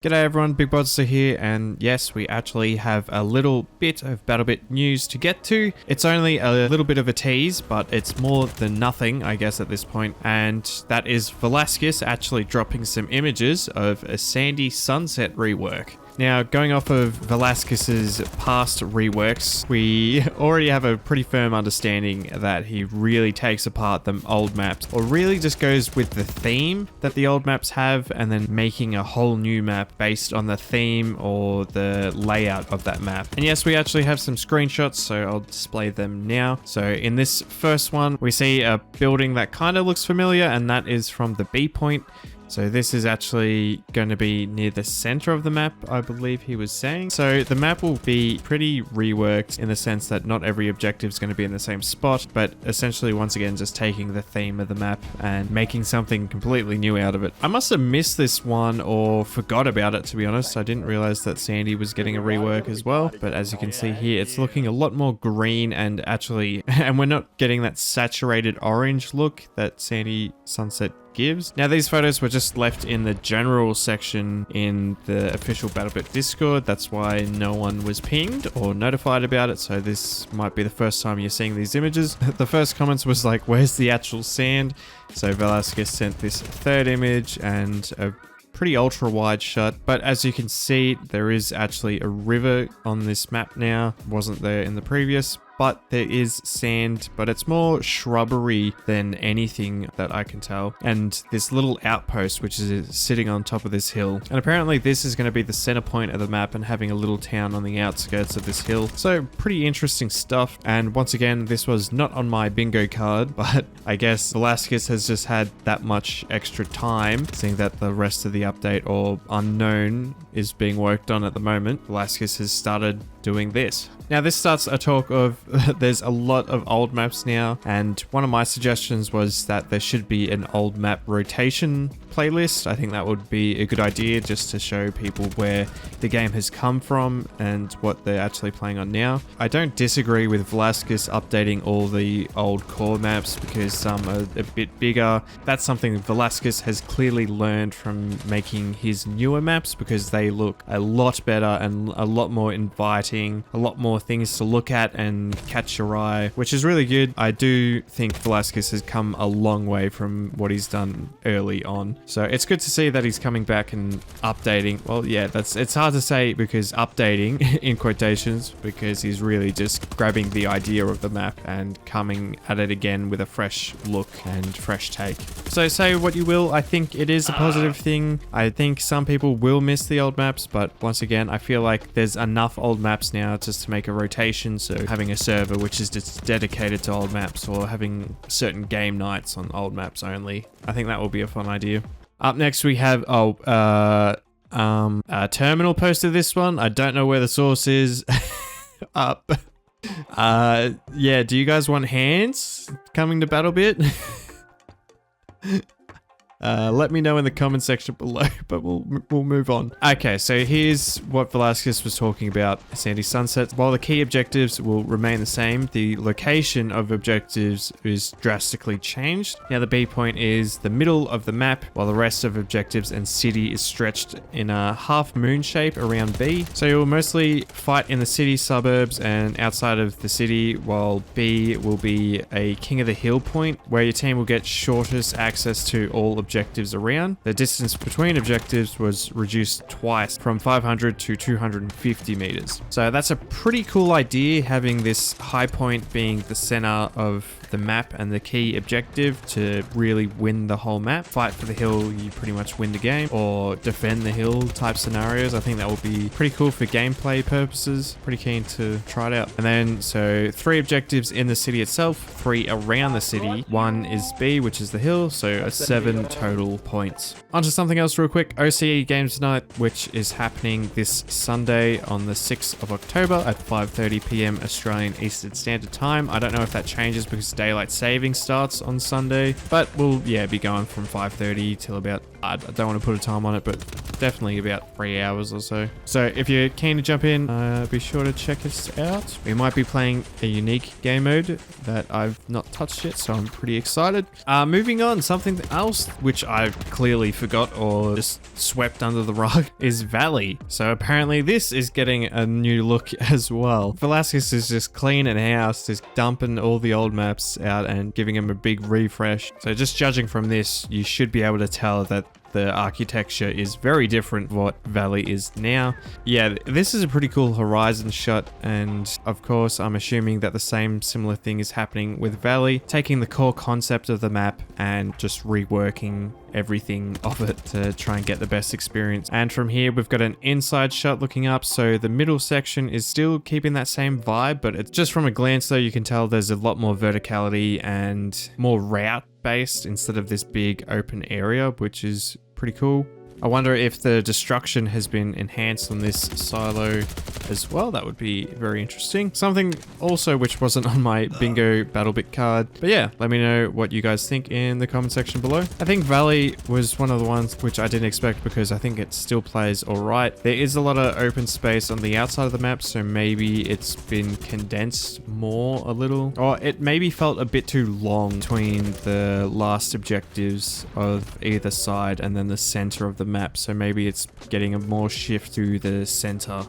G'day everyone, Big Bodster here, and yes, we actually have a little bit of BattleBit news to get to. It's only a little bit of a tease, but it's more than nothing, I guess, at this point, and that is Velasquez actually dropping some images of a Sandy Sunset rework. Now, going off of Velasquez's past reworks, we already have a pretty firm understanding that he really takes apart the old maps, or really just goes with the theme that the old maps have, and then making a whole new map based on the theme or the layout of that map. And yes, we actually have some screenshots, so I'll display them now. So in this first one, we see a building that kind of looks familiar, and that is from the B point. So this is actually going to be near the center of the map, I believe he was saying. So the map will be pretty reworked in the sense that not every objective is going to be in the same spot, but essentially once again just taking the theme of the map and making something completely new out of it. I must have missed this one or forgot about it, to be honest. I didn't realize that Sandy was getting a rework as well, but as you can see here, it's looking a lot more green and actually, and we're not getting that saturated orange look that Sandy Sunset gives. Now, these photos were just left in the general section in the official BattleBit Discord. That's why no one was pinged or notified about it. So this might be the first time you're seeing these images. The first comments was like, where's the actual sand? So Velasquez sent this third image and a pretty ultra wide shot, but as you can see, there is actually a river on this map now. Wasn't there in the previous, but there is sand, but it's more shrubbery than anything that I can tell. And this little outpost, which is sitting on top of this hill. And apparently this is going to be the center point of the map and having a little town on the outskirts of this hill. So pretty interesting stuff. And once again, this was not on my bingo card, but I guess Velasquez has just had that much extra time, seeing that the rest of the update or unknown is being worked on at the moment. Velasquez has started doing this. Now this starts a talk of there's a lot of old maps now, and one of my suggestions was that there should be an old map rotation playlist. I think that would be a good idea just to show people where the game has come from and what they're actually playing on now. I don't disagree with Velasquez updating all the old core maps because some are a bit bigger. That's something Velasquez has clearly learned from making his newer maps because they look a lot better and a lot more inviting, a lot more things to look at and catch your eye, which is really good. I do think Velasquez has come a long way from what he's done early on. So it's good to see that he's coming back and updating. Well, yeah, it's hard to say because updating in quotations, because he's really just grabbing the idea of the map and coming at it again with a fresh look and fresh take. So say what you will, I think it is a positive thing. I think some people will miss the old maps, but once again, I feel like there's enough old maps now just to make a rotation. So having a server which is just dedicated to old maps or having certain game nights on old maps only, I think that will be a fun idea. Up next we have, Terminal posted this one. I don't know where the source is. Up. Yeah, do you guys want hands coming to BattleBit? Let me know in the comment section below, but we'll move on. Okay, so here's what Velasquez was talking about, Sandy Sunset. While the key objectives will remain the same, the location of objectives is drastically changed. Now the B point is the middle of the map, while the rest of objectives and city is stretched in a half moon shape around B. So you'll mostly fight in the city suburbs and outside of the city, while B will be a king of the hill point, where your team will get shortest access to all objectives around. The distance between objectives was reduced twice from 500 to 250 meters. So that's a pretty cool idea, having this high point being the center of the map and the key objective to really win the whole map. Fight for the hill, you pretty much win the game, or defend the hill type scenarios. I think that will be pretty cool for gameplay purposes. Pretty keen to try it out. And then, so 3 objectives in the city itself, 3 around the city. 1 is B, which is the hill, so 7 total points. Onto something else real quick. OCE Games Night, which is happening this Sunday on the 6th of October at 5:30 PM Australian Eastern Standard Time. I don't know if that changes because daylight saving starts on Sunday, but we'll be going from 5:30 till about I don't want to put a time on it, but definitely about 3 hours or so. So if you're keen to jump in, be sure to check us out. We might be playing a unique game mode that I've not touched yet, so I'm pretty excited. Moving on, something else which I clearly forgot or just swept under the rug is Valley. So apparently this is getting a new look as well. Velasquez is just cleaning house, just dumping all the old maps out and giving them a big refresh. So just judging from this, you should be able to tell that the architecture is very different from what Valley is now. Yeah, this is a pretty cool horizon shot, and of course I'm assuming that the same similar thing is happening with Valley, taking the core concept of the map and just reworking everything of it to try and get the best experience. And from here we've got an inside shot looking up, so the middle section is still keeping that same vibe, but it's just from a glance though you can tell there's a lot more verticality and more route based instead of this big open area, which is pretty cool. I wonder if the destruction has been enhanced on this silo as well. That would be very interesting. Something also which wasn't on my bingo BattleBit card. But yeah, let me know what you guys think in the comment section below. I think Valley was one of the ones which I didn't expect because I think it still plays alright. There is a lot of open space on the outside of the map, so maybe it's been condensed more a little. Or it maybe felt a bit too long between the last objectives of either side and then the center of the map, so maybe it's getting a more shift to the center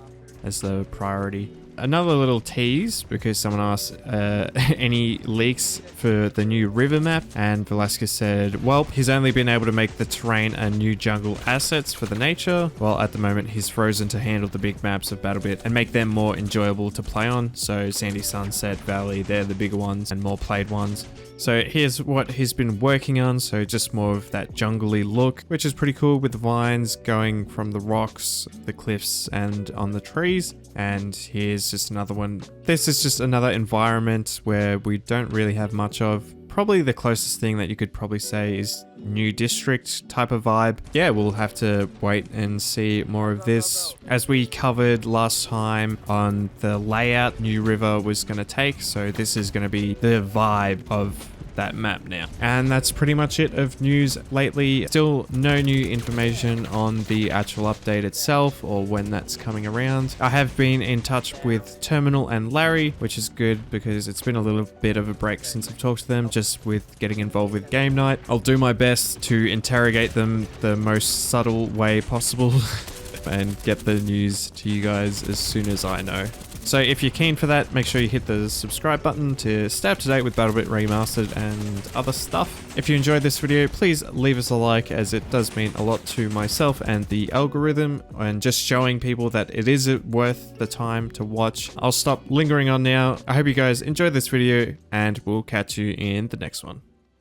as the priority. Another little tease, because someone asked any leaks for the new river map, and Velasquez said, well, he's only been able to make the terrain and new jungle assets for the nature, while at the moment he's frozen to handle the big maps of BattleBit and make them more enjoyable to play on. So Sandy Sunset, Valley, they're the bigger ones and more played ones. So here's what he's been working on, so just more of that jungly look, which is pretty cool with the vines going from the rocks, the cliffs, and on the trees. And here's just another one. This is just another environment where we don't really have much of. Probably the closest thing that you could probably say is new district type of vibe. Yeah, we'll have to wait and see more of this. As we covered last time on the layout New River was going to take, so this is going to be the vibe of that map now. And that's pretty much it of news lately. Still no new information on the actual update itself or when that's coming around. I have been in touch with Terminal and Larry, which is good because it's been a little bit of a break since I've talked to them, just with getting involved with game night. I'll do my best to interrogate them the most subtle way possible and get the news to you guys as soon as I know. So if you're keen for that, make sure you hit the subscribe button to stay up to date with BattleBit Remastered and other stuff. If you enjoyed this video, please leave us a like, as it does mean a lot to myself and the algorithm, and just showing people that it is worth the time to watch. I'll stop lingering on now. I hope you guys enjoyed this video, and we'll catch you in the next one.